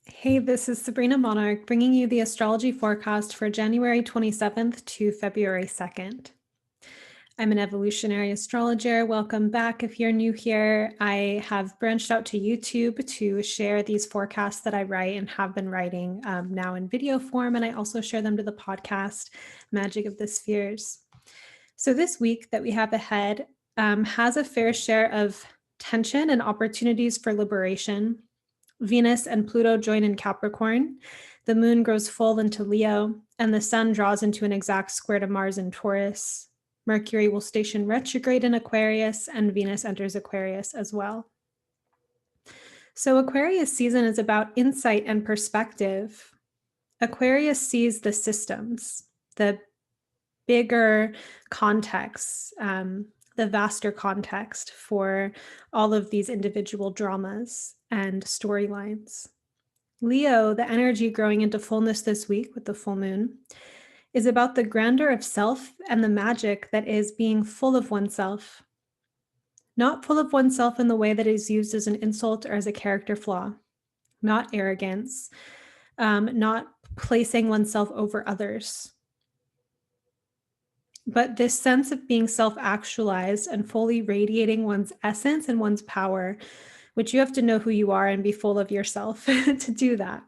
Hey, this is Sabrina Monarch bringing you the astrology forecast for January 27th to February 2nd. I'm an evolutionary astrologer. Welcome back if you're new here. I have branched out to YouTube to share these forecasts that I write and have been writing now in video form, and I also share them to the podcast, Magic of the Spheres. So this week that we have ahead has a fair share of tension and opportunities for liberation. Venus and Pluto join in Capricorn. The moon grows full into Leo, and the sun draws into an exact square to Mars in Taurus. Mercury will station retrograde in Aquarius, and Venus enters Aquarius as well. So Aquarius season is about insight and perspective. Aquarius sees the systems, the bigger context, the vaster context for all of these individual dramas and storylines. Leo, the energy growing into fullness this week with the full moon, is about the grandeur of self and the magic that is being full of oneself. Not full of oneself in the way that is used as an insult or as a character flaw, not arrogance, not placing oneself over others, but this sense of being self-actualized and fully radiating one's essence and one's power, which you have to know who you are and be full of yourself to do that.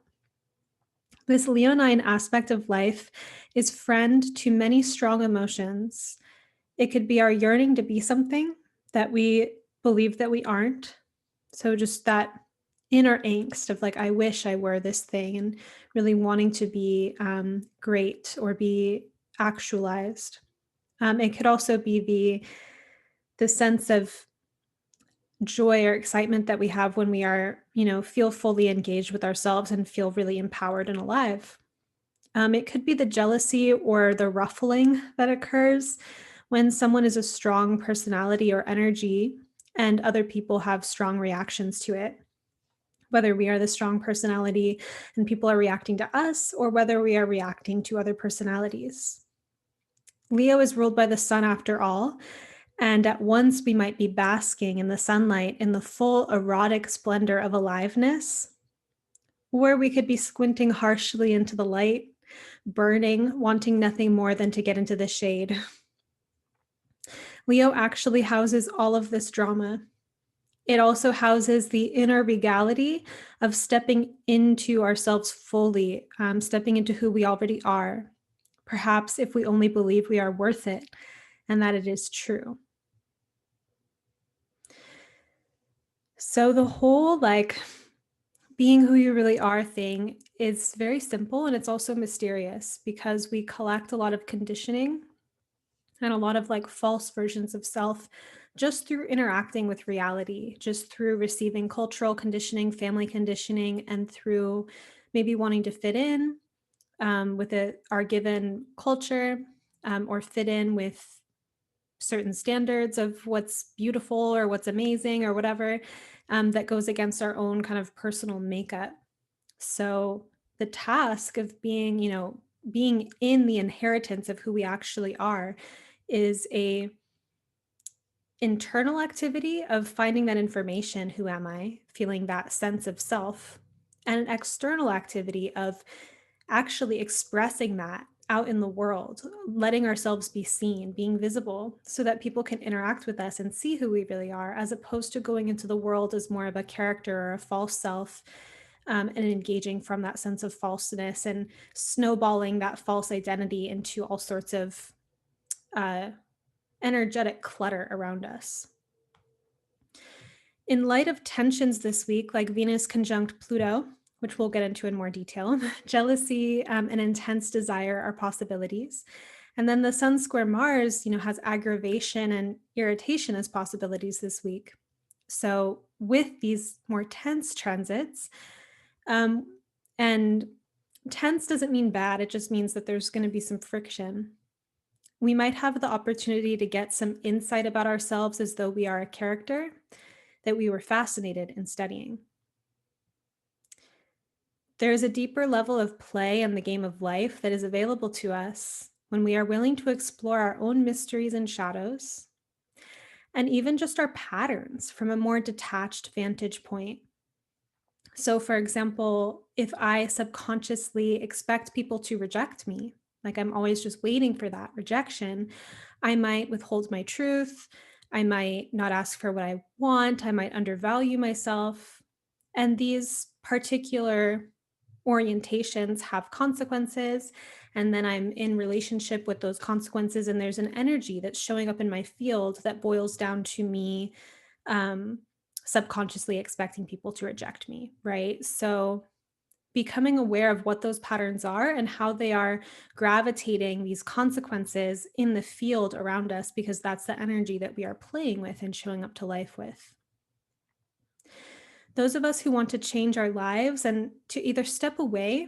This Leonine aspect of life is friend to many strong emotions. It could be our yearning to be something that we believe that we aren't. So just that inner angst of like, I wish I were this thing, and really wanting to be great or be actualized. It could also be the sense of joy or excitement that we have when we are, feel fully engaged with ourselves and feel really empowered and alive. It could be the jealousy or the ruffling that occurs when someone is a strong personality or energy and other people have strong reactions to it. Whether we are the strong personality and people are reacting to us, or whether we are reacting to other personalities. Leo is ruled by the sun after all, and at once we might be basking in the sunlight in the full erotic splendor of aliveness, or we could be squinting harshly into the light, burning, wanting nothing more than to get into the shade. Leo actually houses all of this drama. It also houses the inner regality of stepping into ourselves fully, stepping into who we already are. Perhaps if we only believe we are worth it and that it is true. So the whole being who you really are thing is very simple, and it's also mysterious because we collect a lot of conditioning and a lot of false versions of self just through interacting with reality, just through receiving cultural conditioning, family conditioning, and through maybe wanting to fit in with our given culture, or fit in with certain standards of what's beautiful or what's amazing or whatever, that goes against our own kind of personal makeup. So the task of being in the inheritance of who we actually are is a internal activity of finding that information, who am I, feeling that sense of self, and an external activity of actually expressing that out in the world, letting ourselves be seen, being visible, so that people can interact with us and see who we really are, as opposed to going into the world as more of a character or a false self, and engaging from that sense of falseness and snowballing that false identity into all sorts of energetic clutter around us. In light of tensions this week, like Venus conjunct Pluto, which we'll get into in more detail, jealousy and intense desire are possibilities. And then the sun square Mars, has aggravation and irritation as possibilities this week. So with these more tense transits, and tense doesn't mean bad, it just means that there's going to be some friction. We might have the opportunity to get some insight about ourselves as though we are a character that we were fascinated in studying. There is a deeper level of play in the game of life that is available to us when we are willing to explore our own mysteries and shadows, and even just our patterns from a more detached vantage point. So, for example, if I subconsciously expect people to reject me, like I'm always just waiting for that rejection, I might withhold my truth. I might not ask for what I want. I might undervalue myself. And these particular orientations have consequences. And then I'm in relationship with those consequences. And there's an energy that's showing up in my field that boils down to me um, subconsciously expecting people to reject me, right? So becoming aware of what those patterns are and how they are gravitating these consequences in the field around us, because that's the energy that we are playing with and showing up to life with. Those of us who want to change our lives and to either step away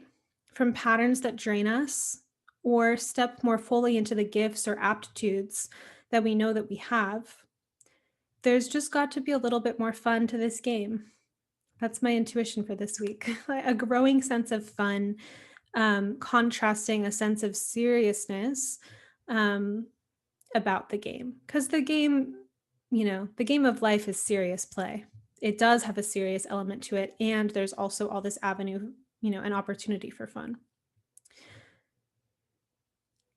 from patterns that drain us or step more fully into the gifts or aptitudes that we know that we have, there's just got to be a little bit more fun to this game. That's my intuition for this week. A growing sense of fun, contrasting a sense of seriousness um, about the game. Because the game, the game of life is serious play. It does have a serious element to it. And there's also all this avenue, an opportunity for fun.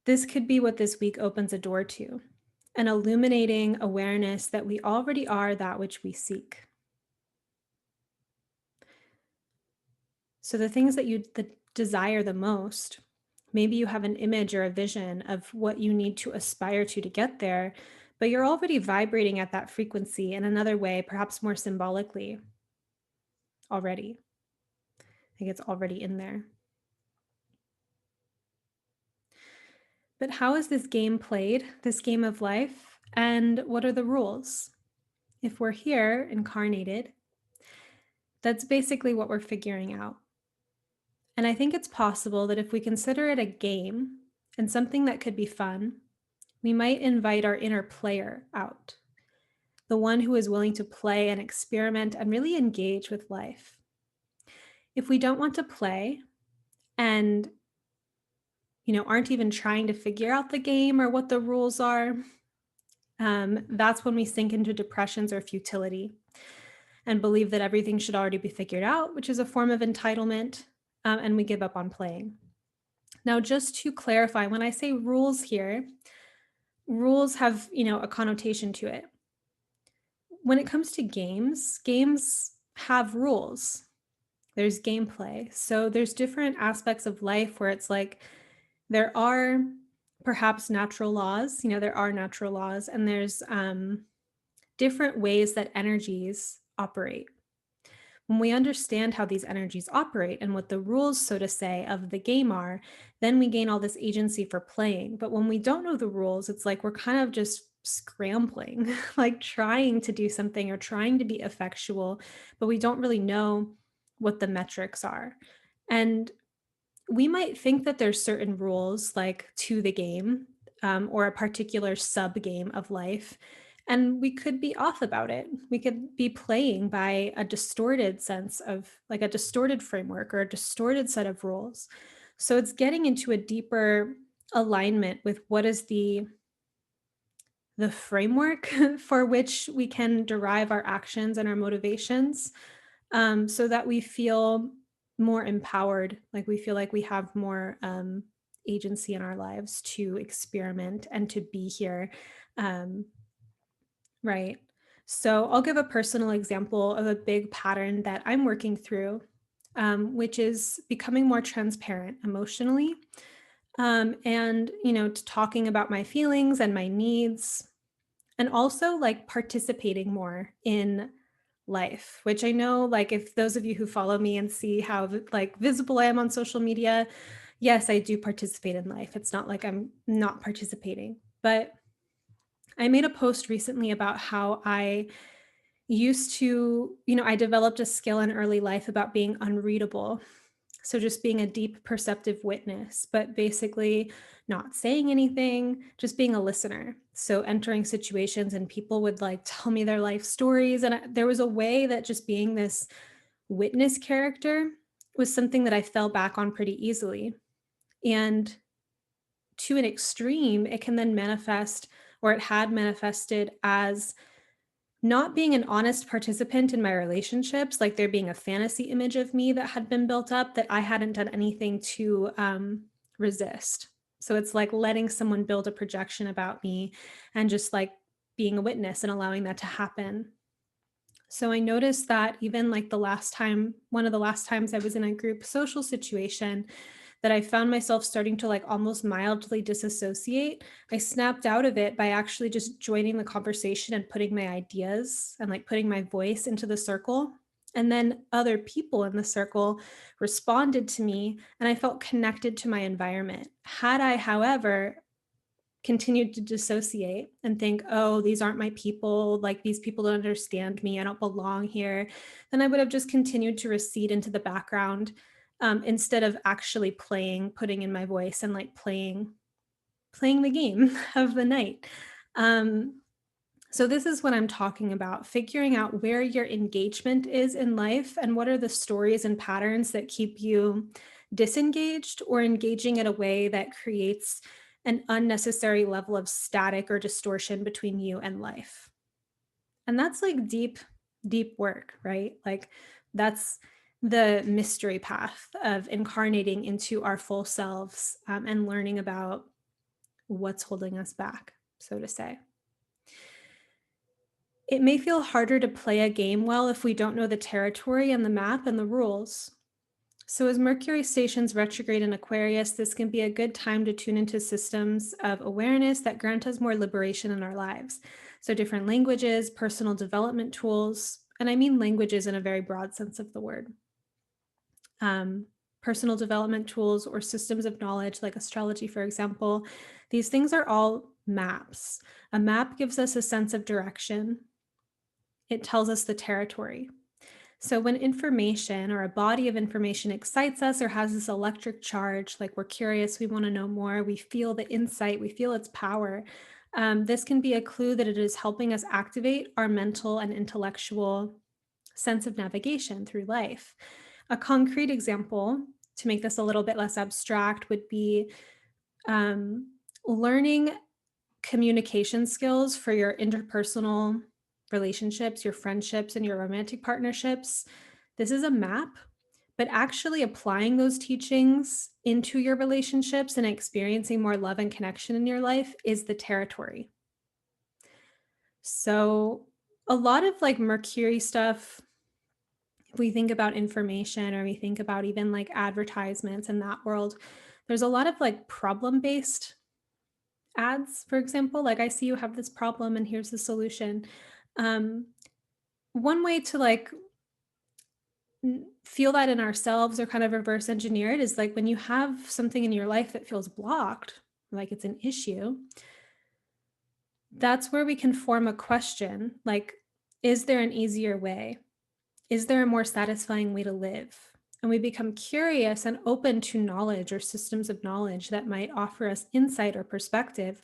This could be what this week opens a door to, an illuminating awareness that we already are that which we seek. So the things that you desire the most, maybe you have an image or a vision of what you need to aspire to get there, but you're already vibrating at that frequency in another way, perhaps more symbolically already. I think it's already in there. But how is this game played, this game of life, and what are the rules? If we're here incarnated, that's basically what we're figuring out. And I think it's possible that if we consider it a game and something that could be fun, we might invite our inner player out, the one who is willing to play and experiment and really engage with life. If we don't want to play and aren't even trying to figure out the game or what the rules are, that's when we sink into depressions or futility and believe that everything should already be figured out, which is a form of entitlement, and we give up on playing. Now, just to clarify, when I say rules here, rules have, a connotation to it. When it comes to games have rules. There's gameplay. So there's different aspects of life where it's like there are perhaps natural laws, there are natural laws, and there's different ways that energies operate. When we understand how these energies operate and what the rules, so to say, of the game are, then we gain all this agency for playing. But when we don't know the rules, it's like we're kind of just scrambling, like trying to do something or trying to be effectual, but we don't really know what the metrics are. And we might think that there's certain rules like to the game or a particular sub game of life. And we could be off about it. We could be playing by a distorted sense of like a distorted framework or a distorted set of rules. So it's getting into a deeper alignment with what is the framework for which we can derive our actions and our motivations, so that we feel more empowered, like we feel like we have more agency in our lives to experiment and to be here. Right. So I'll give a personal example of a big pattern that I'm working through, which is becoming more transparent emotionally, and talking about my feelings and my needs, and also like participating more in life, which I know, like, if those of you who follow me and see how like visible I am on social media, yes, I do participate in life. It's not like I'm not participating. But I made a post recently about how I used to, I developed a skill in early life about being unreadable. So just being a deep perceptive witness, but basically not saying anything, just being a listener. So entering situations and people would like tell me their life stories. And there was a way that just being this witness character was something that I fell back on pretty easily. And to an extreme, it can then manifest, or it had manifested as not being an honest participant in my relationships, like there being a fantasy image of me that had been built up that I hadn't done anything to resist. So it's like letting someone build a projection about me and just like being a witness and allowing that to happen. So I noticed that even like one of the last times I was in a group social situation, that I found myself starting to like almost mildly disassociate. I snapped out of it by actually just joining the conversation and putting my ideas and like putting my voice into the circle. And then other people in the circle responded to me, and I felt connected to my environment. Had I, however, continued to dissociate and think, oh, these aren't my people, like these people don't understand me, I don't belong here, then I would have just continued to recede into the background, instead of actually putting in my voice and like playing the game of the night. So this is what I'm talking about, figuring out where your engagement is in life and what are the stories and patterns that keep you disengaged or engaging in a way that creates an unnecessary level of static or distortion between you and life. And that's like deep, deep work, right? Like that's the mystery path of incarnating into our full selves, and learning about what's holding us back, so to say. It may feel harder to play a game well if we don't know the territory and the map and the rules. So as Mercury stations retrograde in Aquarius, this can be a good time to tune into systems of awareness that grant us more liberation in our lives. So different languages, personal development tools, and I mean languages in a very broad sense of the word. Personal development tools or systems of knowledge like astrology, for example, these things are all maps. A map gives us a sense of direction. It tells us the territory. So when information or a body of information excites us or has this electric charge, like we're curious, we want to know more, we feel the insight, we feel its power, this can be a clue that it is helping us activate our mental and intellectual sense of navigation through life. A concrete example, to make this a little bit less abstract, would be learning communication skills for your interpersonal relationships, your friendships, and your romantic partnerships. This is a map, but actually applying those teachings into your relationships and experiencing more love and connection in your life is the territory. So a lot of like Mercury stuff, if we think about information or we think about even like advertisements in that world, there's a lot of like problem-based ads, for example, like I see you have this problem and here's the solution. One way to like feel that in ourselves or kind of reverse engineer it is like when you have something in your life that feels blocked, like it's an issue, that's where we can form a question like, is there an easier way? Is there a more satisfying way to live? And we become curious and open to knowledge or systems of knowledge that might offer us insight or perspective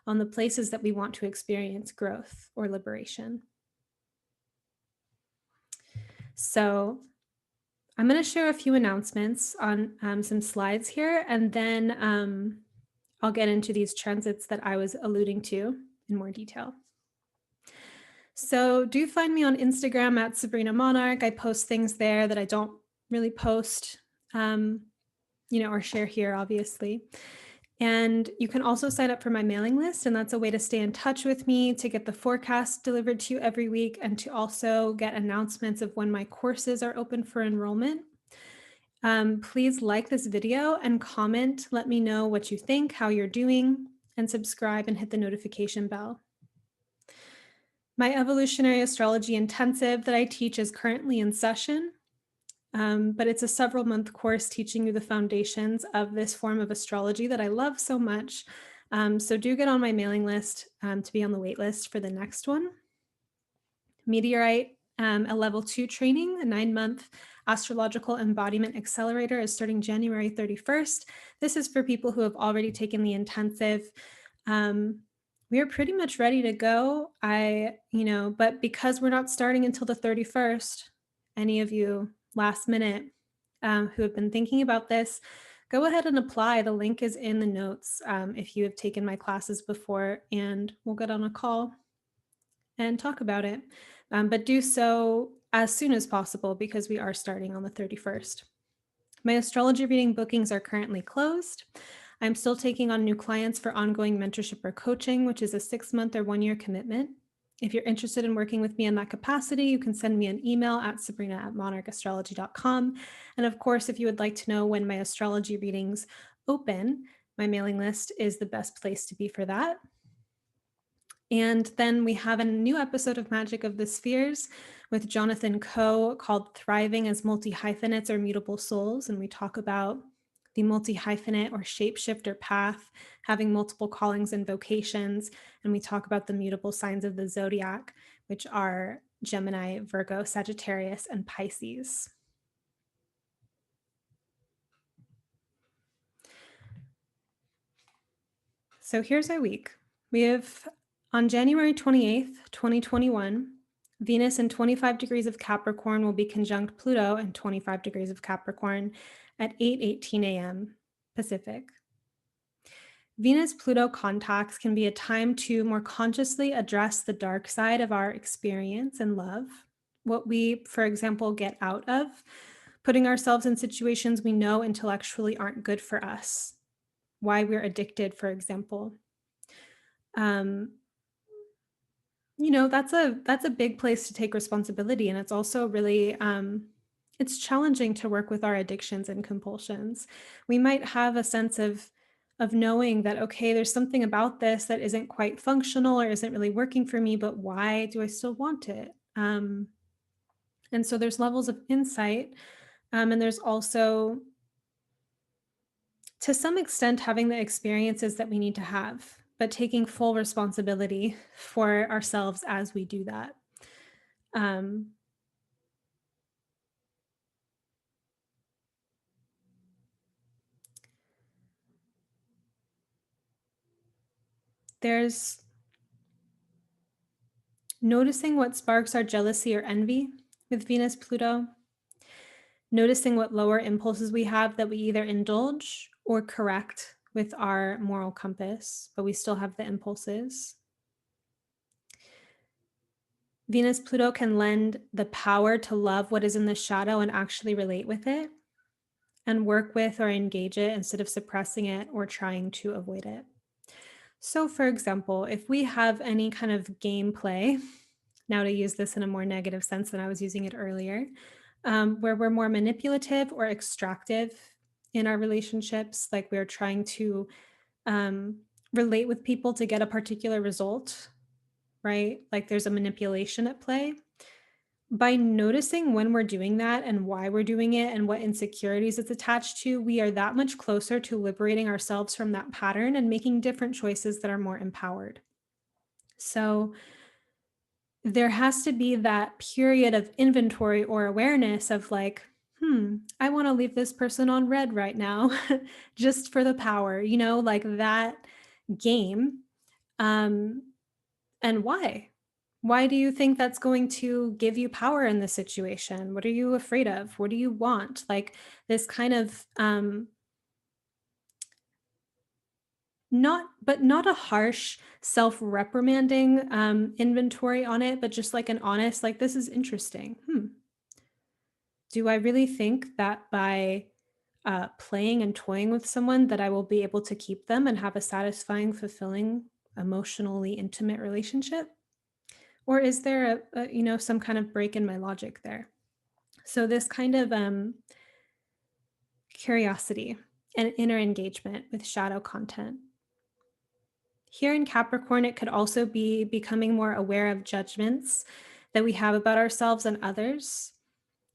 on the places that we want to experience growth or liberation. So I'm going to share a few announcements on some slides here, and then I'll get into these transits that I was alluding to in more detail. So do find me on Instagram at Sabrina Monarch. I post things there that I don't really post, or share here, obviously. And you can also sign up for my mailing list, and that's a way to stay in touch with me, to get the forecast delivered to you every week, and to also get announcements of when my courses are open for enrollment. Please like this video and comment. Let me know what you think, how you're doing, and subscribe and hit the notification bell. My evolutionary astrology intensive that I teach is currently in session, but it's a several-month course teaching you the foundations of this form of astrology that I love so much. So do get on my mailing list to be on the wait list for the next one. Meteorite, a level 2 training, a 9-month astrological embodiment accelerator, is starting January 31st. This is for people who have already taken the intensive. We are pretty much ready to go. But because we're not starting until the 31st, any of you last minute who have been thinking about this, go ahead and apply. The link is in the notes if you have taken my classes before, and we'll get on a call and talk about it. But do so as soon as possible because we are starting on the 31st. My astrology reading bookings are currently closed. I'm still taking on new clients for ongoing mentorship or coaching, which is a 6-month or 1-year commitment. If you're interested in working with me in that capacity, you can send me an email at sabrina@monarchastrology.com. And of course, if you would like to know when my astrology readings open, my mailing list is the best place to be for that. And then we have a new episode of Magic of the Spheres with Jonathan Coe called Thriving as Multi-Hyphenates or Mutable Souls. And we talk about the multi-hyphenate or shapeshifter path, having multiple callings and vocations. And we talk about the mutable signs of the zodiac, which are Gemini, Virgo, Sagittarius, and Pisces. So here's our week. We have on January 28th, 2021, Venus in 25 degrees of Capricorn will be conjunct Pluto in 25 degrees of Capricorn at 8:18 a.m. Pacific. Venus-Pluto contacts can be a time to more consciously address the dark side of our experience and love, what we, for example, get out of putting ourselves in situations we know intellectually aren't good for us, why we're addicted, for example. That's a big place to take responsibility, and it's also really it's challenging to work with our addictions and compulsions. We might have a sense of knowing that, okay, there's something about this that isn't quite functional or isn't really working for me, but why do I still want it? And so there's levels of insight, and there's also, to some extent, having the experiences that we need to have, but taking full responsibility for ourselves as we do that. There's noticing what sparks our jealousy or envy with Venus Pluto, noticing what lower impulses we have that we either indulge or correct with our moral compass, but we still have the impulses. Venus Pluto can lend the power to love what is in the shadow and actually relate with it and work with or engage it instead of suppressing it or trying to avoid it. So, for example, if we have any kind of gameplay, now to use this in a more negative sense than I was using it earlier, where we're more manipulative or extractive in our relationships, like we're trying to relate with people to get a particular result, right? Like there's a manipulation at play. By noticing when we're doing that and why we're doing it and what insecurities it's attached to, we are that much closer to liberating ourselves from that pattern and making different choices that are more empowered. So there has to be that period of inventory or awareness of like, I want to leave this person on red right now just for the power, like that game. And why? Why do you think that's going to give you power in this situation? What are you afraid of? What do you want? Like this kind of not a harsh self-reprimanding inventory on it, but just like an honest, like, this is interesting. Do I really think that by playing and toying with someone that I will be able to keep them and have a satisfying, fulfilling, emotionally intimate relationship? Or is there some kind of break in my logic there? So this kind of curiosity and inner engagement with shadow content. Here in Capricorn, it could also be becoming more aware of judgments that we have about ourselves and others.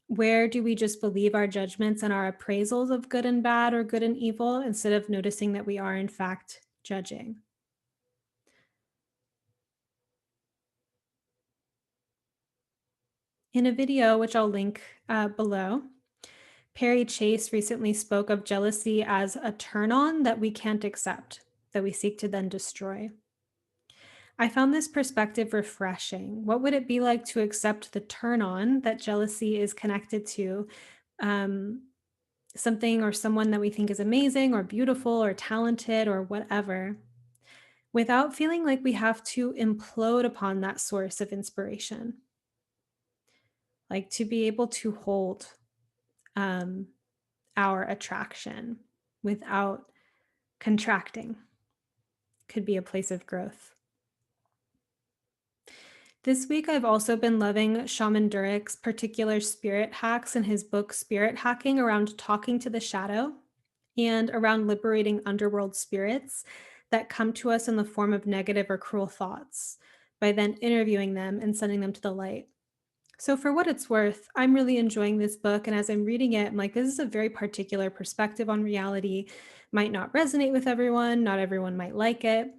Where do we just believe our judgments and our appraisals of good and bad or good and evil instead of noticing that we are in fact judging? In a video, which I'll link below, Perry Chase recently spoke of jealousy as a turn-on that we can't accept, that we seek to then destroy. I found this perspective refreshing. What would it be like to accept the turn-on that jealousy is connected to something or someone that we think is amazing or beautiful or talented or whatever, without feeling like we have to implode upon that source of inspiration. Like to be able to hold um, our attraction without contracting could be a place of growth. This week, I've also been loving Shaman Durek's particular spirit hacks in his book, Spirit Hacking, around talking to the shadow and around liberating underworld spirits that come to us in the form of negative or cruel thoughts by then interviewing them and sending them to the light. So, for what it's worth, I'm really enjoying this book. And as I'm reading it, I'm like, this is a very particular perspective on reality. Might not resonate with everyone, not everyone might like it.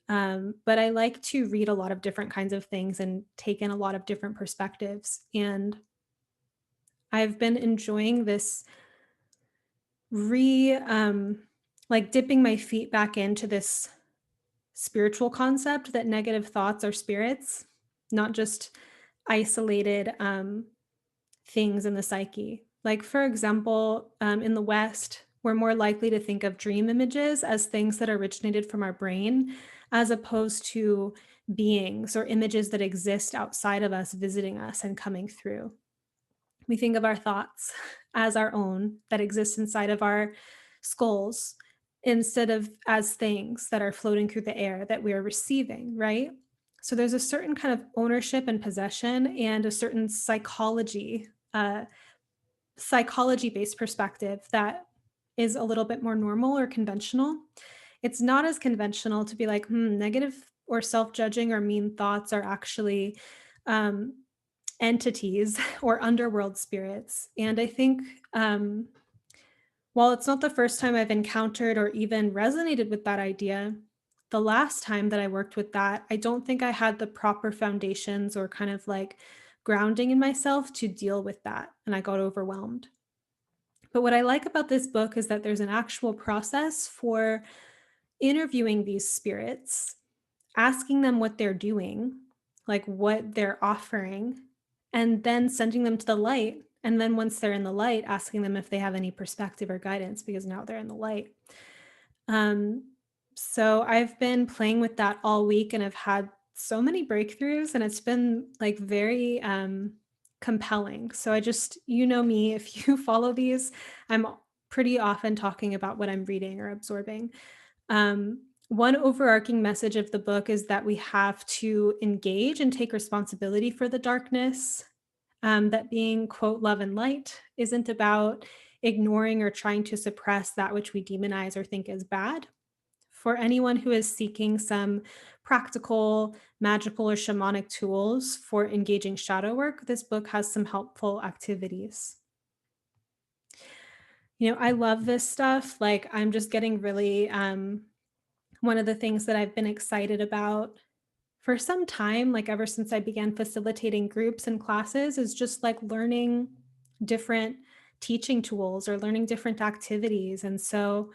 But I like to read a lot of different kinds of things and take in a lot of different perspectives. And I've been enjoying this like dipping my feet back into this spiritual concept that negative thoughts are spirits, not just isolated things in the psyche. Like, for example, in the West, we're more likely to think of dream images as things that originated from our brain, as opposed to beings or images that exist outside of us, visiting us and coming through. We think of our thoughts as our own that exist inside of our skulls instead of as things that are floating through the air that we are receiving, right? So there's a certain kind of ownership and possession and a certain psychology-based perspective that is a little bit more normal or conventional. It's not as conventional to be like, negative or self-judging or mean thoughts are actually um, entities or underworld spirits. And I think while it's not the first time I've encountered or even resonated with that idea, the last time that I worked with that, I don't think I had the proper foundations or kind of like grounding in myself to deal with that. And I got overwhelmed. But what I like about this book is that there's an actual process for interviewing these spirits, asking them what they're doing, like what they're offering, and then sending them to the light. And then once they're in the light, asking them if they have any perspective or guidance, because now they're in the light. So I've been playing with that all week and I've had so many breakthroughs and it's been like very compelling. So I just, you know me, if you follow these, I'm pretty often talking about what I'm reading or absorbing. One overarching message of the book is that we have to engage and take responsibility for the darkness. That being, quote, love and light isn't about ignoring or trying to suppress that which we demonize or think is bad. For anyone who is seeking some practical, magical, or shamanic tools for engaging shadow work, this book has some helpful activities. You know, I love this stuff. Like, I'm just getting really, one of the things that I've been excited about for some time, like ever since I began facilitating groups and classes, is just like learning different teaching tools or learning different activities. And so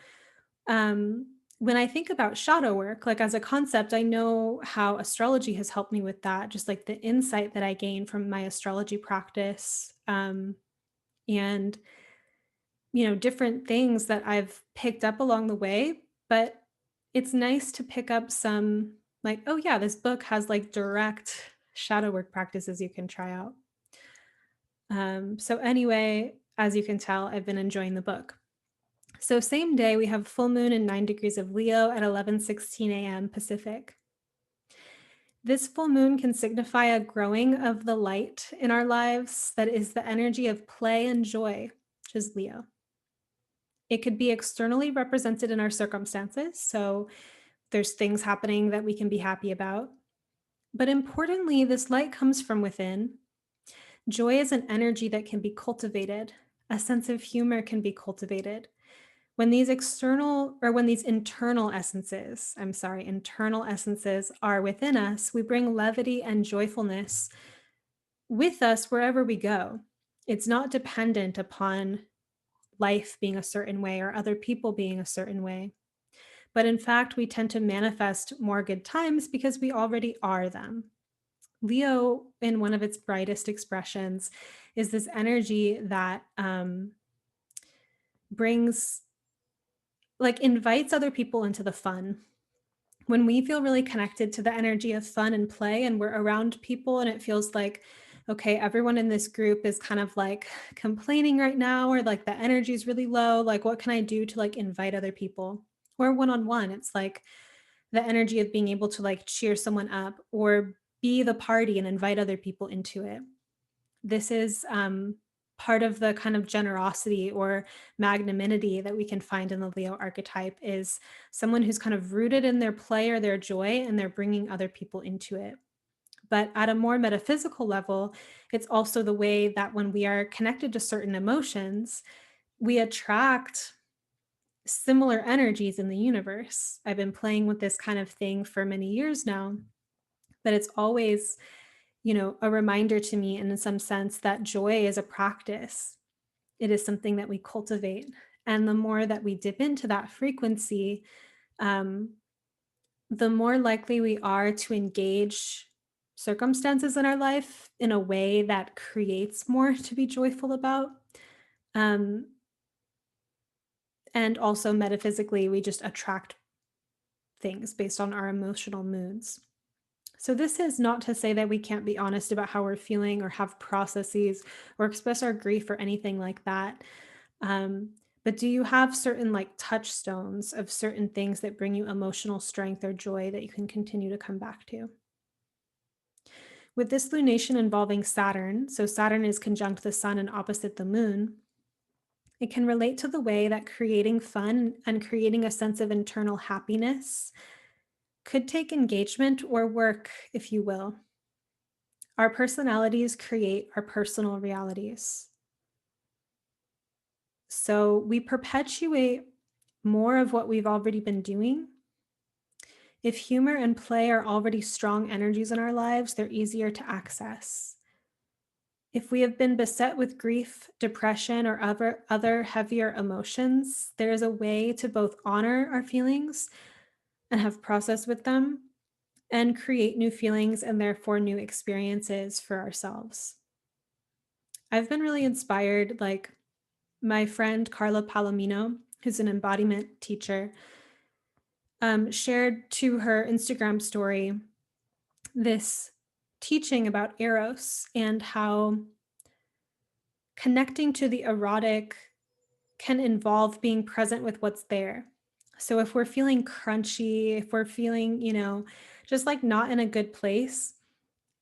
when I think about shadow work, like as a concept, I know how astrology has helped me with that, just like the insight that I gain from my astrology practice. And different things that I've picked up along the way, but it's nice to pick up some like, oh yeah, this book has like direct shadow work practices you can try out. So anyway, as you can tell, I've been enjoying the book. So same day, we have full moon in 9 degrees of Leo at 11:16 a.m. Pacific. This full moon can signify a growing of the light in our lives that is the energy of play and joy, which is Leo. It could be externally represented in our circumstances. So there's things happening that we can be happy about. But importantly, this light comes from within. Joy is an energy that can be cultivated. A sense of humor can be cultivated. When these internal essences are within us, we bring levity and joyfulness with us wherever we go. It's not dependent upon life being a certain way or other people being a certain way. But in fact, we tend to manifest more good times because we already are them. Leo, in one of its brightest expressions, is this energy that invites other people into the fun, When we feel really connected to the energy of fun and play, and we're around people, and it feels like, okay, everyone in this group is kind of like complaining right now, or like the energy is really low. Like, what can I do to like invite other people? Or one on one, it's like the energy of being able to like cheer someone up or be the party and invite other people into it. This is part of the kind of generosity or magnanimity that we can find in the Leo archetype, is someone who's kind of rooted in their play or their joy, and they're bringing other people into it. But at a more metaphysical level, it's also the way that when we are connected to certain emotions, we attract similar energies in the universe. I've been playing with this kind of thing for many years now, but it's always, a reminder to me in some sense that joy is a practice. It is something that we cultivate. And the more that we dip into that frequency, um, the more likely we are to engage circumstances in our life in a way that creates more to be joyful about. Um, and also metaphysically, we just attract things based on our emotional moods. So, this is not to say that we can't be honest about how we're feeling or have processes or express our grief or anything like that. Um, but do you have certain like touchstones of certain things that bring you emotional strength or joy that you can continue to come back to? With this lunation involving Saturn, so Saturn is conjunct the sun and opposite the moon, it can relate to the way that creating fun and creating a sense of internal happiness could take engagement or work, if you will. Our personalities create our personal realities. So we perpetuate more of what we've already been doing. If humor and play are already strong energies in our lives, they're easier to access. If we have been beset with grief, depression, or other heavier emotions, there is a way to both honor our feelings and have process with them and create new feelings and therefore new experiences for ourselves. I've been really inspired, like my friend Carla Palomino, who's an embodiment teacher, shared to her Instagram story this teaching about Eros and how connecting to the erotic can involve being present with what's there. So if we're feeling crunchy, if we're feeling, just like not in a good place,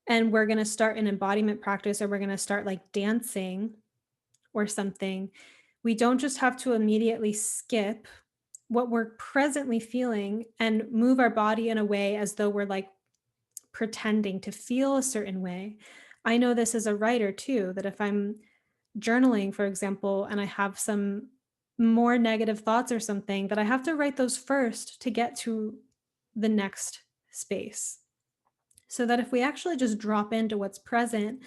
and we're going to start an embodiment practice or we're going to start like dancing or something, we don't just have to immediately skip what we're presently feeling and move our body in a way as though we're like pretending to feel a certain way. I know this as a writer too, that if I'm journaling, for example, and I have some more negative thoughts or something, that I have to write those first to get to the next space. So that if we actually just drop into what's present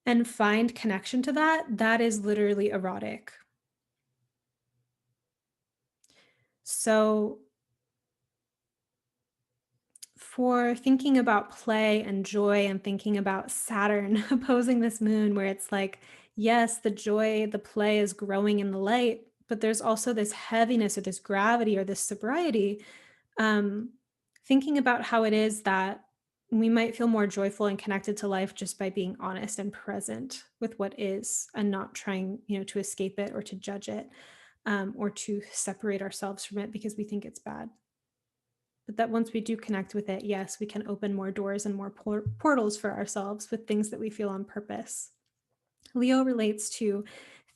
and find connection to that, that is literally erotic. So for thinking about play and joy and thinking about Saturn opposing this moon, where it's like, yes, the joy, the play is growing in the light, but there's also this heaviness or this gravity or this sobriety. Thinking about how it is that we might feel more joyful and connected to life just by being honest and present with what is and not trying, to escape it or to judge it, or to separate ourselves from it because we think it's bad. But that once we do connect with it, yes, we can open more doors and more portals for ourselves with things that we feel on purpose. Leo relates to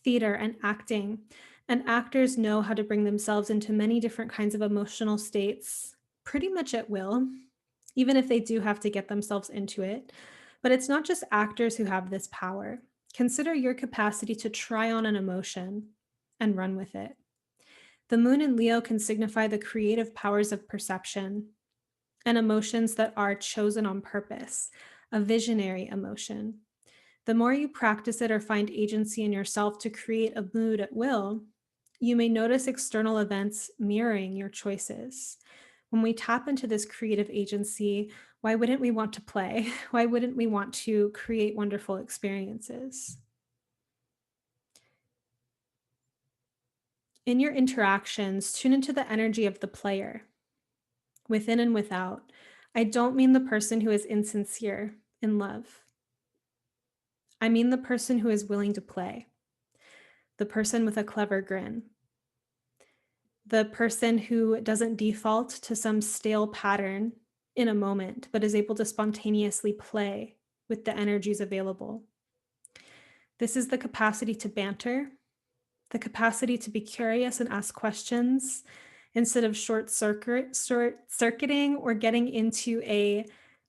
theater and acting, and actors know how to bring themselves into many different kinds of emotional states pretty much at will, even if they do have to get themselves into it. But it's not just actors who have this power. Consider your capacity to try on an emotion and run with it. The moon in Leo can signify the creative powers of perception and emotions that are chosen on purpose, a visionary emotion. The more you practice it or find agency in yourself to create a mood at will, you may notice external events mirroring your choices. When we tap into this creative agency, why wouldn't we want to play? Why wouldn't we want to create wonderful experiences? In your interactions, tune into the energy of the player. within and without. I don't mean the person who is insincere in love. I mean the person who is willing to play, the person with a clever grin, the person who doesn't default to some stale pattern in a moment, but is able to spontaneously play with the energies available. This is the capacity to banter, the capacity to be curious and ask questions instead of short-circuiting or getting into a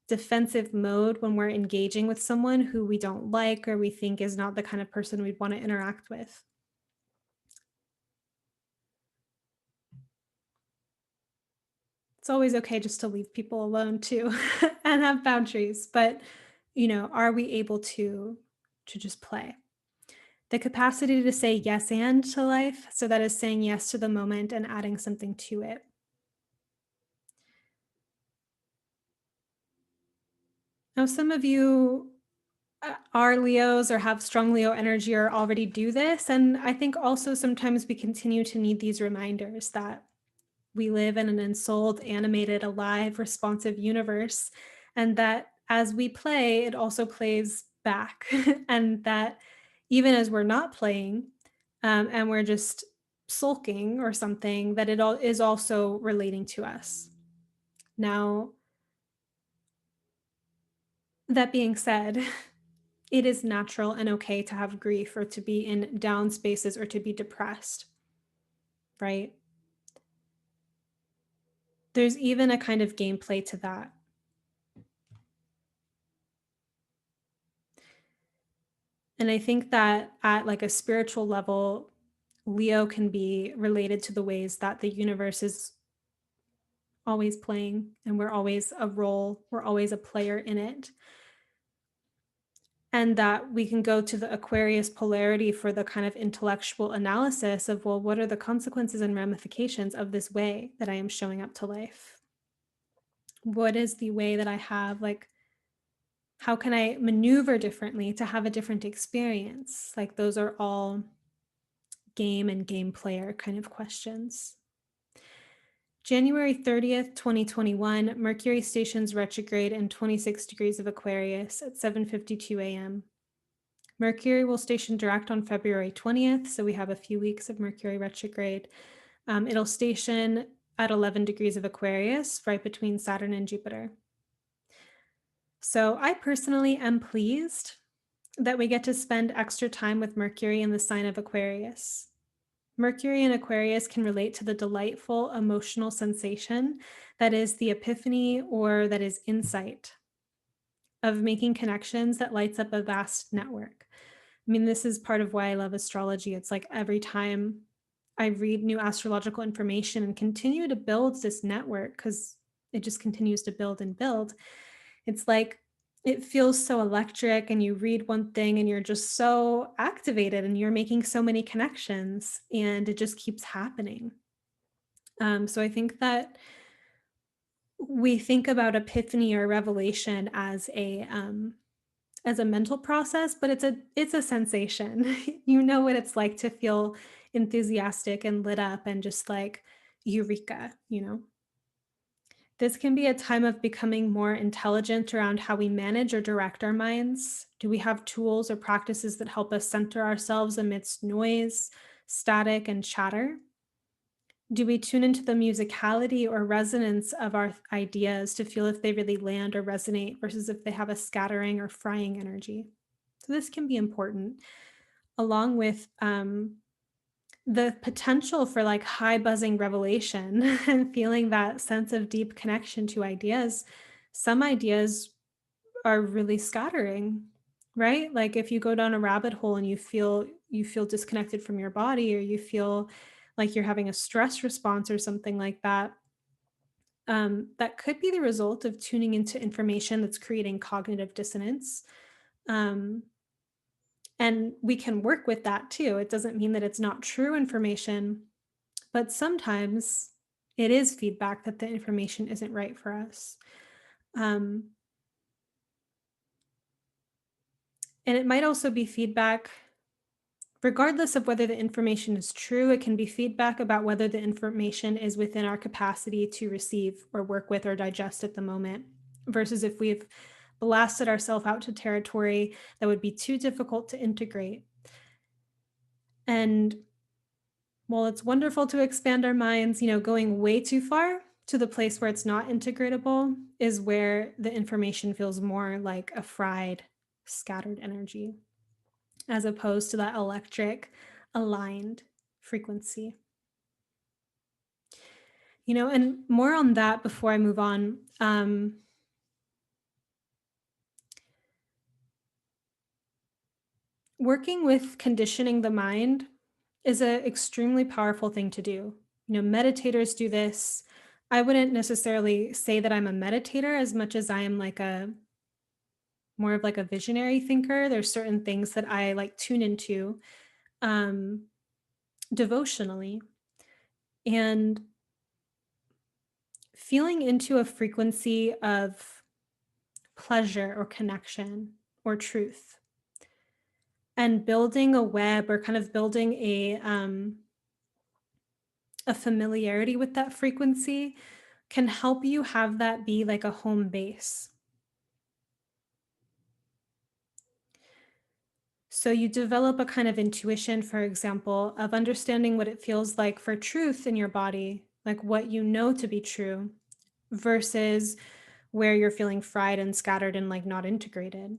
defensive mode when we're engaging with someone who we don't like or we think is not the kind of person we'd want to interact with. It's always okay just to leave people alone too and have boundaries, but are we able to just play? The capacity to say yes and to life, so that is saying yes to the moment and adding something to it. Now, some of you are Leos or have strong Leo energy or already do this. And I think also sometimes we continue to need these reminders that we live in an ensouled, animated, alive, responsive universe. And that as we play, it also plays back. And that even as we're not playing and we're just sulking or something, that it all is also relating to us. Now, that being said, it is natural and okay to have grief or to be in down spaces or to be depressed, right? There's even a kind of gameplay to that. And I think that at like a spiritual level, Leo can be related to the ways that the universe is always playing and we're always a role, we're always a player in it. And that we can go to the Aquarius polarity for the kind of intellectual analysis of, well, what are the consequences and ramifications of this way that I am showing up to life? What is the way that I have, like, how can I maneuver differently to have a different experience? Like, those are all game and game player kind of questions. January 30th, 2021, Mercury stations retrograde in 26 degrees of Aquarius at 7:52 a.m. Mercury will station direct on February 20th, so we have a few weeks of Mercury retrograde. It'll station at 11 degrees of Aquarius, right between Saturn and Jupiter. So I personally am pleased that we get to spend extra time with Mercury in the sign of Aquarius. Mercury in Aquarius can relate to the delightful emotional sensation that is the epiphany or that is insight of making connections that lights up a vast network. I mean, this is part of why I love astrology. It's like every time I read new astrological information and continue to build this network, because it just continues to build and build, it's like it feels so electric and you read one thing and you're just so activated and you're making so many connections and it just keeps happening. So I think that we think about epiphany or revelation as a mental process, but it's a sensation. You know what it's like to feel enthusiastic and lit up and just like eureka, This can be a time of becoming more intelligent around how we manage or direct our minds. Do we have tools or practices that help us center ourselves amidst noise, static, and chatter? Do we tune into the musicality or resonance of our ideas to feel if they really land or resonate versus if they have a scattering or frying energy? So this can be important, along with the potential for like high buzzing revelation and feeling that sense of deep connection to ideas. Some ideas are really scattering, right? Like if you go down a rabbit hole and you feel disconnected from your body, or you feel like you're having a stress response or something like that, that could be the result of tuning into information that's creating cognitive dissonance. And we can work with that too. It doesn't mean that it's not true information, but sometimes it is feedback that the information isn't right for us. And it might also be feedback regardless of whether the information is true, it can be feedback about whether the information is within our capacity to receive or work with or digest at the moment, versus if we've blasted ourselves out to territory that would be too difficult to integrate. And while it's wonderful to expand our minds, going way too far to the place where it's not integratable is where the information feels more like a fried, scattered energy, as opposed to that electric, aligned frequency. And more on that before I move on. Working with conditioning the mind is an extremely powerful thing to do. Meditators do this. I wouldn't necessarily say that I'm a meditator as much as I am more of a visionary thinker. There's certain things that I tune into devotionally, and feeling into a frequency of pleasure or connection or truth, and building a web or kind of building a familiarity with that frequency can help you have that be like a home base. So you develop a kind of intuition, for example, of understanding what it feels like for truth in your body, like what you know to be true, versus where you're feeling fried and scattered and not integrated.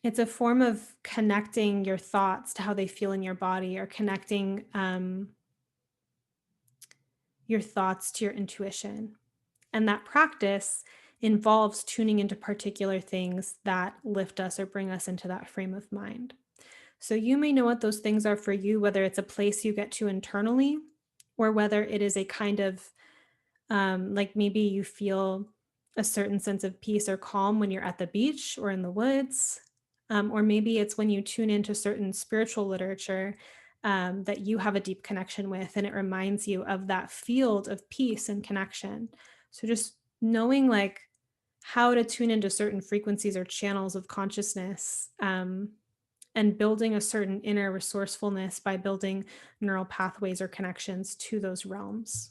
It's a form of connecting your thoughts to how they feel in your body, or connecting your thoughts to your intuition. And that practice involves tuning into particular things that lift us or bring us into that frame of mind. So you may know what those things are for you, whether it's a place you get to internally, or whether it is a kind of maybe you feel a certain sense of peace or calm when you're at the beach or in the woods. Or maybe it's when you tune into certain spiritual literature that you have a deep connection with, and it reminds you of that field of peace and connection. So just knowing how to tune into certain frequencies or channels of consciousness, and building a certain inner resourcefulness by building neural pathways or connections to those realms.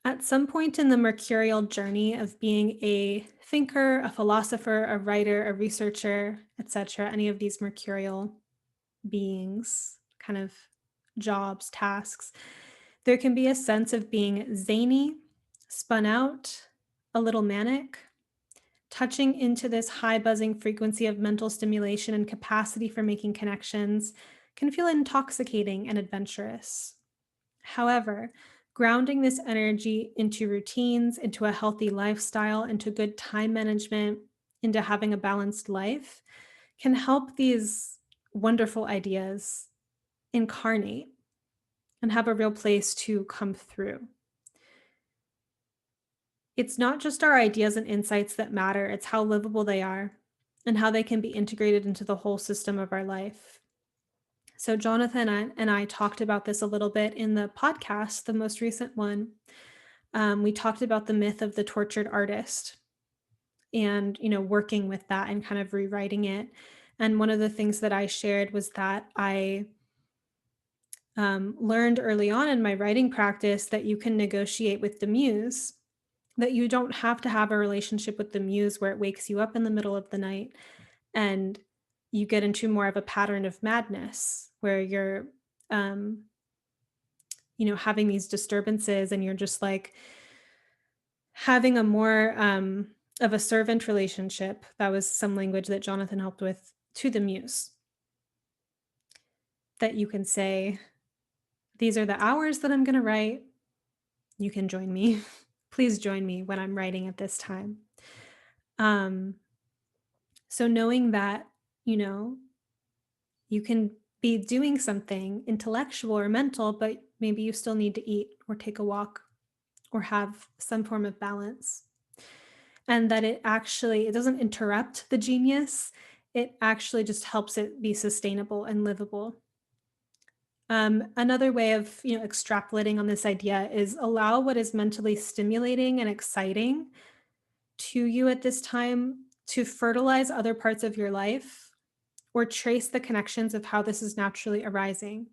At some point in the mercurial journey of being a thinker, a philosopher, a writer, a researcher, etc., any of these mercurial beings, kind of jobs, tasks, there can be a sense of being zany, spun out, a little manic, touching into this high buzzing frequency of mental stimulation and capacity for making connections can feel intoxicating and adventurous. However, grounding this energy into routines, into a healthy lifestyle, into good time management, into having a balanced life can help these wonderful ideas incarnate and have a real place to come through. It's not just our ideas and insights that matter, it's how livable they are and how they can be integrated into the whole system of our life. So Jonathan and I talked about this a little bit in the podcast, the most recent one. We talked about the myth of the tortured artist and, working with that and kind of rewriting it. And one of the things that I shared was that I learned early on in my writing practice that you can negotiate with the muse, that you don't have to have a relationship with the muse where it wakes you up in the middle of the night and you get into more of a pattern of madness where you're, having these disturbances and you're just having a more of a servant relationship. That was some language that Jonathan helped with, to the muse. That you can say, these are the hours that I'm going to write. You can join me. Please join me when I'm writing at this time. So knowing that, you can be doing something intellectual or mental, but maybe you still need to eat or take a walk or have some form of balance. And that it doesn't interrupt the genius. It actually just helps it be sustainable and livable. Another way of, extrapolating on this idea is allow what is mentally stimulating and exciting to you at this time to fertilize other parts of your life or trace the connections of how this is naturally arising.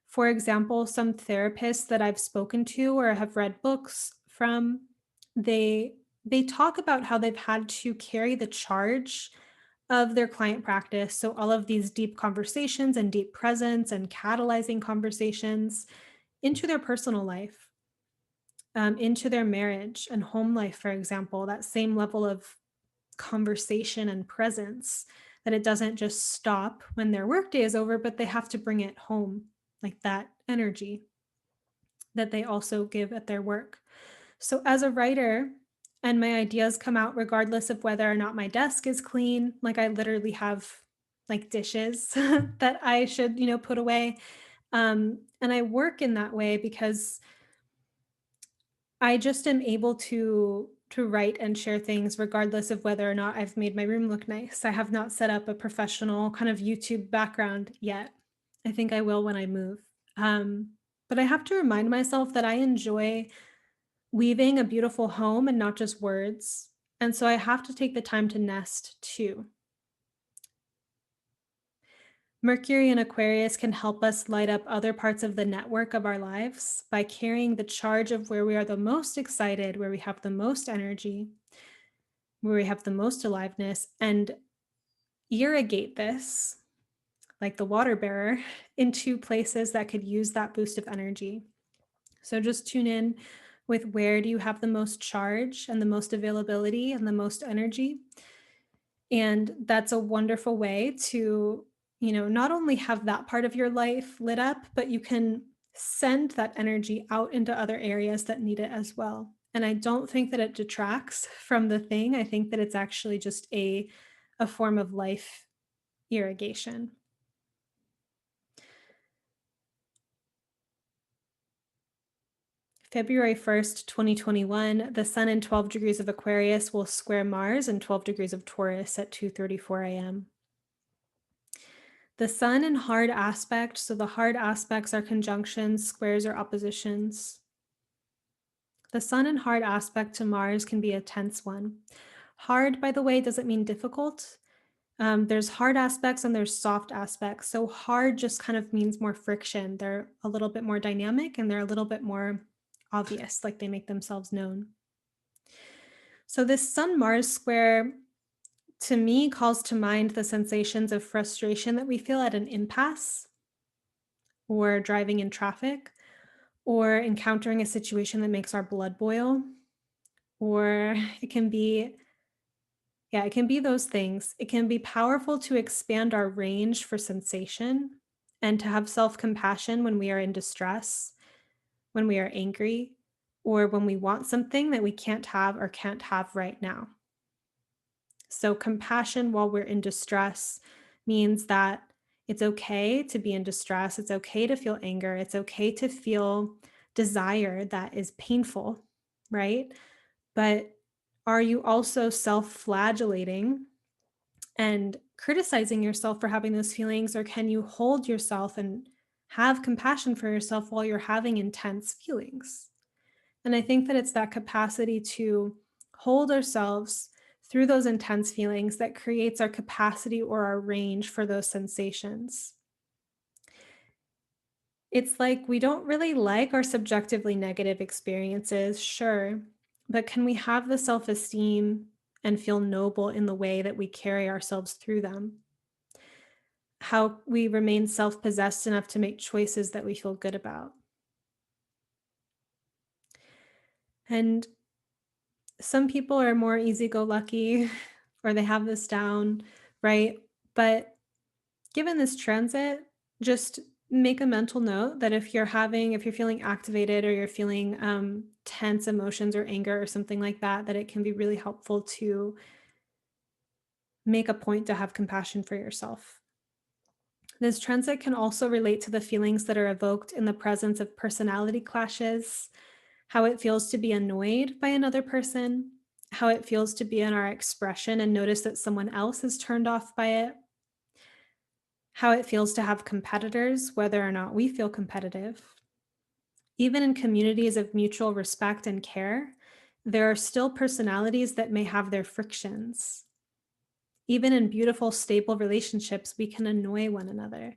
For example, some therapists that I've spoken to or have read books from, they talk about how they've had to carry the charge of their client practice. So all of these deep conversations and deep presence and catalyzing conversations into their personal life, into their marriage and home life, for example, that same level of conversation and presence, that it doesn't just stop when their workday is over, but they have to bring it home, like that energy that they also give at their work. So as a writer, and my ideas come out regardless of whether or not my desk is clean, like I literally have like dishes that I should, put away. And I work in that way because I just am able to write and share things regardless of whether or not I've made my room look nice. I have not set up a professional kind of YouTube background yet. I think I will when I move. But I have to remind myself that I enjoy weaving a beautiful home and not just words. And so I have to take the time to nest too. Mercury and Aquarius can help us light up other parts of the network of our lives by carrying the charge of where we are the most excited, where we have the most energy, where we have the most aliveness, and irrigate this, like the water bearer, into places that could use that boost of energy. So just tune in with where do you have the most charge and the most availability and the most energy. And that's a wonderful way to, not only have that part of your life lit up, but you can send that energy out into other areas that need it as well. And I don't think that it detracts from the thing. I think that it's actually just a form of life irrigation. February 1st, 2021, the sun in 12 degrees of Aquarius will square Mars in 12 degrees of Taurus at 2:34 a.m. The sun in hard aspect, so the hard aspects are conjunctions, squares, or oppositions. The sun in hard aspect to Mars can be a tense one. Hard, by the way, doesn't mean difficult. There's hard aspects and there's soft aspects. So hard just kind of means more friction. They're a little bit more dynamic and they're a little bit more obvious, like they make themselves known. So this Sun-Mars square, to me, calls to mind the sensations of frustration that we feel at an impasse or driving in traffic or encountering a situation that makes our blood boil, or it can be those things. It can be powerful to expand our range for sensation and to have self-compassion when we are in distress, when we are angry, or when we want something that we can't have or can't have right now. So compassion while we're in distress means that it's okay to be in distress. It's okay to feel anger. It's okay to feel desire that is painful, right? But are you also self-flagellating and criticizing yourself for having those feelings? Or can you hold yourself and have compassion for yourself while you're having intense feelings? And I think that it's that capacity to hold ourselves through those intense feelings that creates our capacity or our range for those sensations. It's like we don't really like our subjectively negative experiences, sure, but can we have the self-esteem and feel noble in the way that we carry ourselves through them? How we remain self-possessed enough to make choices that we feel good about. And some people are more easy-go-lucky or they have this down, right? But given this transit, just make a mental note that if you're feeling activated or you're feeling tense emotions or anger or something like that, that it can be really helpful to make a point to have compassion for yourself. This transit can also relate to the feelings that are evoked in the presence of personality clashes, how it feels to be annoyed by another person, how it feels to be in our expression and notice that someone else is turned off by it, how it feels to have competitors, whether or not we feel competitive. Even in communities of mutual respect and care, there are still personalities that may have their frictions. Even in beautiful, stable relationships, we can annoy one another.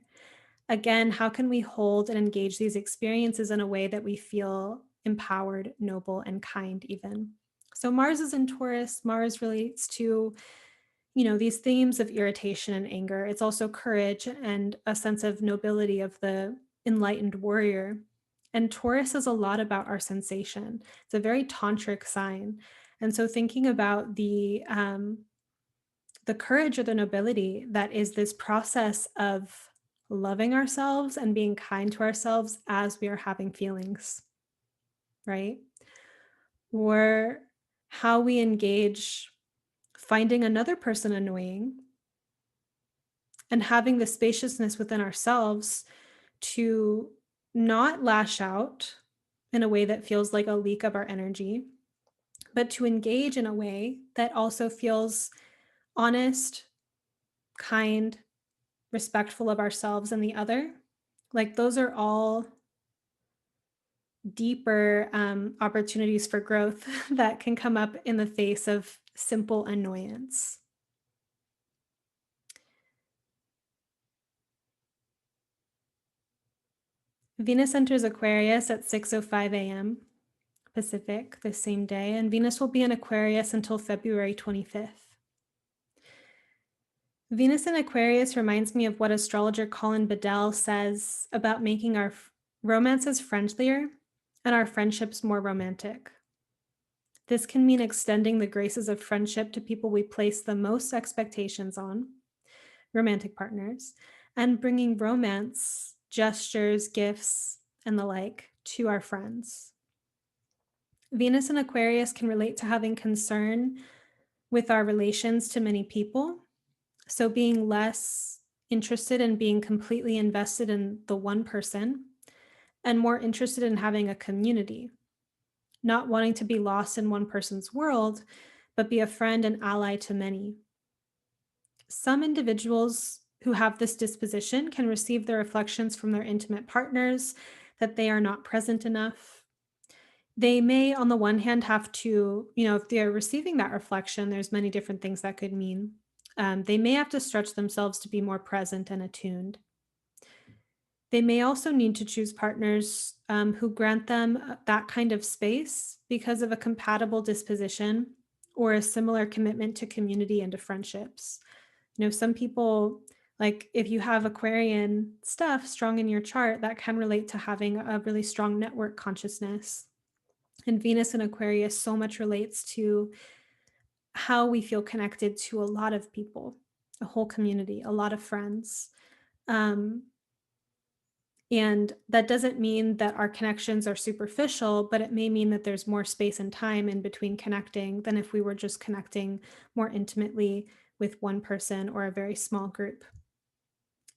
Again, how can we hold and engage these experiences in a way that we feel empowered, noble, and kind even? So Mars is in Taurus. Mars relates to, these themes of irritation and anger. It's also courage and a sense of nobility of the enlightened warrior. And Taurus is a lot about our sensation. It's a very tantric sign. And so thinking about the courage or the nobility that is this process of loving ourselves and being kind to ourselves as we are having feelings, right? Or how we engage finding another person annoying and having the spaciousness within ourselves to not lash out in a way that feels like a leak of our energy, but to engage in a way that also feels honest, kind, respectful of ourselves and the other. Like those are all deeper opportunities for growth that can come up in the face of simple annoyance. Venus enters Aquarius at 6:05 a.m. Pacific this same day, and Venus will be in Aquarius until February 25th. Venus in Aquarius reminds me of what astrologer Colin Bedell says about making our romances friendlier and our friendships more romantic. This can mean extending the graces of friendship to people we place the most expectations on, romantic partners, and bringing romance, gestures, gifts, and the like to our friends. Venus in Aquarius can relate to having concern with our relations to many people. So being less interested in being completely invested in the one person and more interested in having a community, not wanting to be lost in one person's world, but be a friend and ally to many. Some individuals who have this disposition can receive the reflections from their intimate partners that they are not present enough. They may, on the one hand, have to, if they're receiving that reflection, there's many different things that could mean. They may have to stretch themselves to be more present and attuned. They may also need to choose partners who grant them that kind of space because of a compatible disposition or a similar commitment to community and to friendships. Some people, like if you have Aquarian stuff strong in your chart, that can relate to having a really strong network consciousness. And Venus in Aquarius so much relates to how we feel connected to a lot of people, a whole community, a lot of friends. And that doesn't mean that our connections are superficial, but it may mean that there's more space and time in between connecting than if we were just connecting more intimately with one person or a very small group.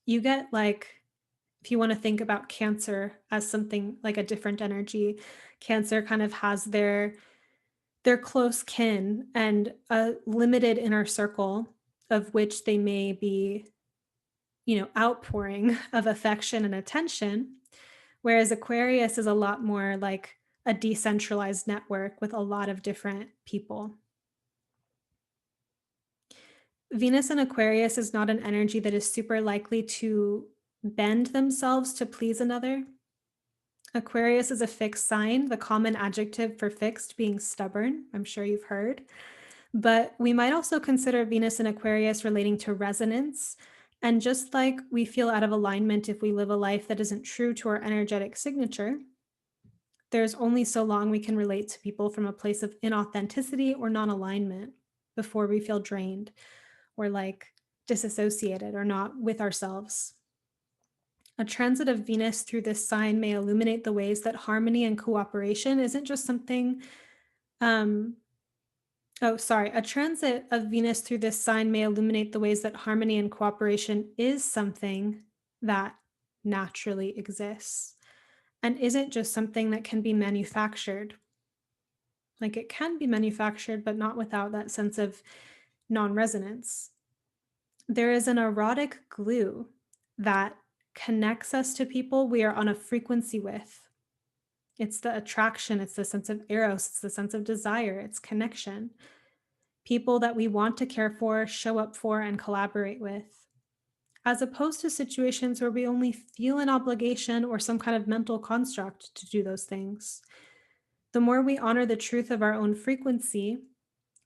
You get if you want to think about Cancer as something like a different energy, Cancer kind of has their close kin and a limited inner circle of which they may be, outpouring of affection and attention. Whereas Aquarius is a lot more like a decentralized network with a lot of different people. Venus in Aquarius is not an energy that is super likely to bend themselves to please another. Aquarius is a fixed sign, the common adjective for fixed being stubborn. I'm sure you've heard. But we might also consider Venus in Aquarius relating to resonance. And just like we feel out of alignment if we live a life that isn't true to our energetic signature, there's only so long we can relate to people from a place of inauthenticity or non-alignment before we feel drained or disassociated or not with ourselves. A transit of Venus through this sign may illuminate the ways that harmony and cooperation isn't just something. A transit of Venus through this sign may illuminate the ways that harmony and cooperation is something that naturally exists and isn't just something that can be manufactured. It can be manufactured, but not without that sense of non-resonance. There is an erotic glue that connects us to people we are on a frequency with. It's the attraction, it's the sense of eros, it's the sense of desire, it's connection. People that we want to care for, show up for, and collaborate with, as opposed to situations where we only feel an obligation or some kind of mental construct to do those things. The more we honor the truth of our own frequency,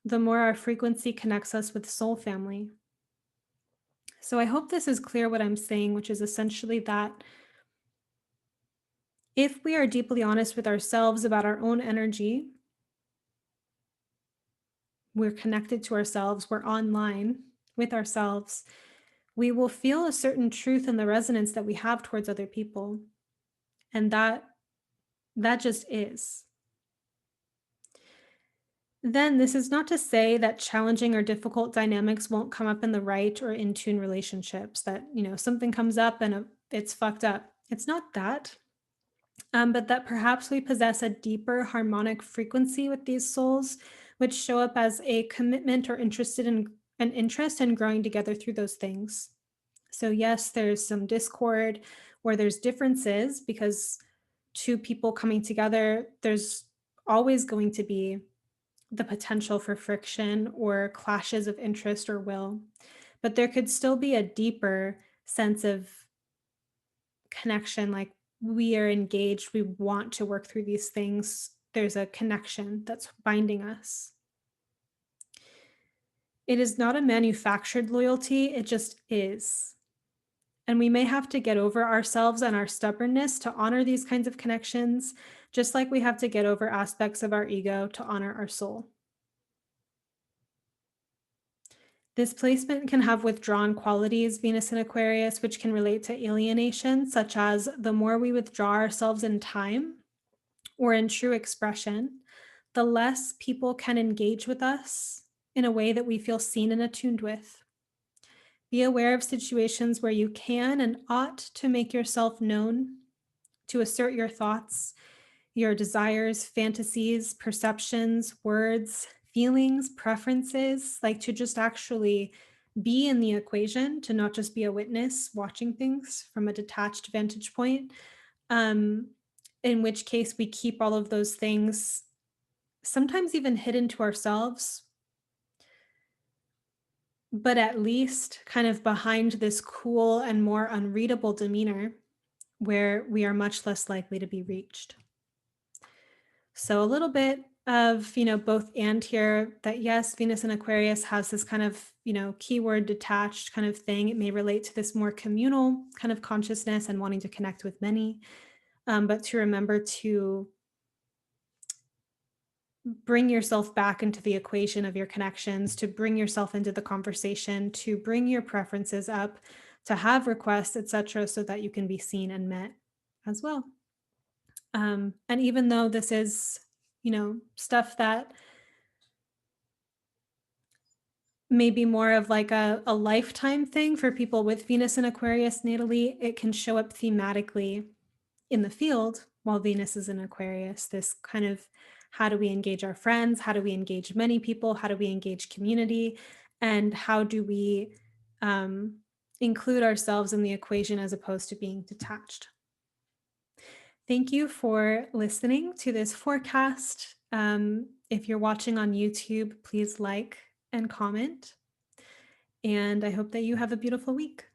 the more our frequency connects us with soul family. So I hope this is clear what I'm saying, which is essentially that if we are deeply honest with ourselves about our own energy, we're connected to ourselves, we're online with ourselves, we will feel a certain truth in the resonance that we have towards other people. And that just is. Then this is not to say that challenging or difficult dynamics won't come up in the right or in tune relationships, that, something comes up and it's fucked up. It's not that. But that perhaps we possess a deeper harmonic frequency with these souls, which show up as a commitment or an interest in growing together through those things. So yes, there's some discord or there's differences, because two people coming together, there's always going to be the potential for friction or clashes of interest or will. But there could still be a deeper sense of connection, like we are engaged, we want to work through these things. There's a connection that's binding us. It is not a manufactured loyalty, it just is. And we may have to get over ourselves and our stubbornness to honor these kinds of connections, just like we have to get over aspects of our ego to honor our soul. This placement can have withdrawn qualities, Venus in Aquarius, which can relate to alienation, such as the more we withdraw ourselves in time or in true expression, the less people can engage with us in a way that we feel seen and attuned with. Be aware of situations where you can and ought to make yourself known, to assert your thoughts, your desires, fantasies, perceptions, words, feelings, preferences, like to just actually be in the equation, to not just be a witness watching things from a detached vantage point, in which case we keep all of those things sometimes even hidden to ourselves, but at least kind of behind this cool and more unreadable demeanor where we are much less likely to be reached. So a little bit of, both and here, that yes, Venus in Aquarius has this kind of, keyword detached kind of thing. It may relate to this more communal kind of consciousness and wanting to connect with many, but to remember to bring yourself back into the equation of your connections, to bring yourself into the conversation, to bring your preferences up, to have requests, etc., so that you can be seen and met as well. And even though this is, stuff that may be more of like a lifetime thing for people with Venus in Aquarius natally, it can show up thematically in the field while Venus is in Aquarius. This kind of, how do we engage our friends? How do we engage many people? How do we engage community? And how do we include ourselves in the equation as opposed to being detached? Thank you for listening to this forecast. If you're watching on YouTube, please like and comment. And I hope that you have a beautiful week.